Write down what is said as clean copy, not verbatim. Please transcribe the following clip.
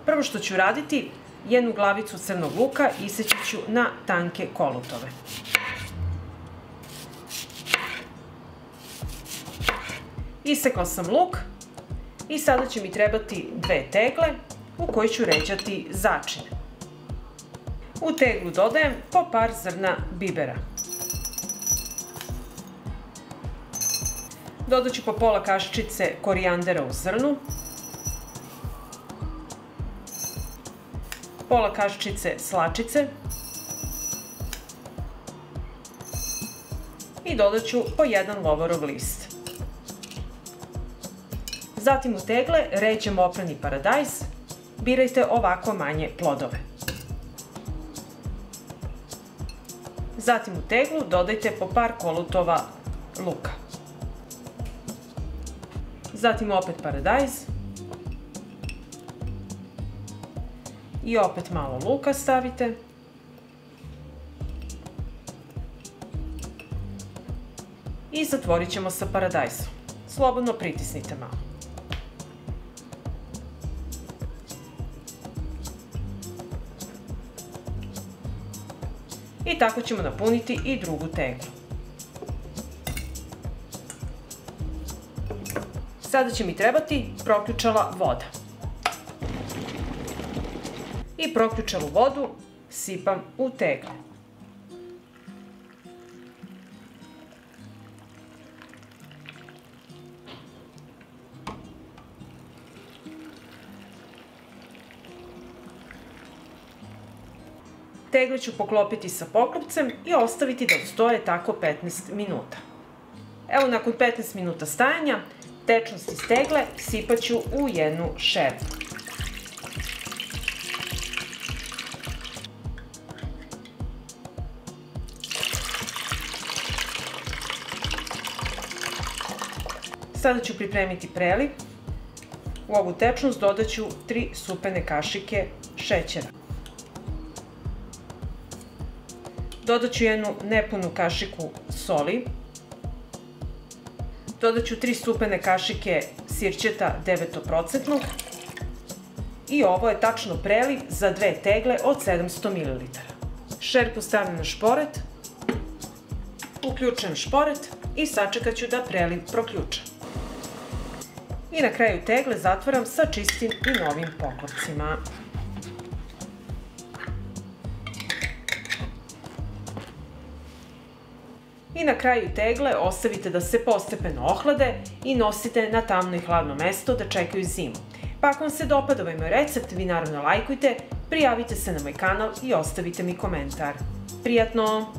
Prvo što ću raditi, jednu glavicu crnog luka iseći ću na tanke kolutove. Isekla sam luk i sada će mi trebati 2 tegle u koje ću ređati začine. U teglu dodajem po par zrna bibera. Dodat ću po pola kašičice korijandera u zrnu, pola kašičice slačice i dodat ću po 1 lovorov list. Zatim u tegle ređem oprani paradajz, birajte ovako manje plodove. Zatim u teglu dodajte po par kolutova luka. Zatim opet paradajz i opet malo luka stavite. I zatvorit ćemo sa paradajzom. Slobodno pritisnite malo. I tako ćemo napuniti i drugu teglu. Sada će mi trebati proključala voda. I proključalu vodu sipam u tegle. Tegle ću poklopiti sa poklopcem i ostaviti da stoje tako 15 minuta. Evo, nakon 15 minuta stajanja, tečnost iz tegle sipat ću u jednu šerpu. Sada ću pripremiti preliv. U ovu tečnost dodat ću 3 supene kašike šećera. Dodat ću jednu nepunu kašiku soli. Dodat ću 3 supene kašike sirćeta 9%. I ovo je tačno preliv za 2 tegle od 700 ml. Šerpu stavljam na šporet, uključujem šporet i sačekat ću da preliv proključa. I na kraju tegle zatvaram sa čistim i novim poklopcima. I na kraju tegle ostavite da se postepeno ohlade i nosite na tamno i hladno mesto da čekaju zimu. Pa ako vam se dopada ovaj moj recept, vi naravno lajkujte, prijavite se na moj kanal i ostavite mi komentar. Prijatno!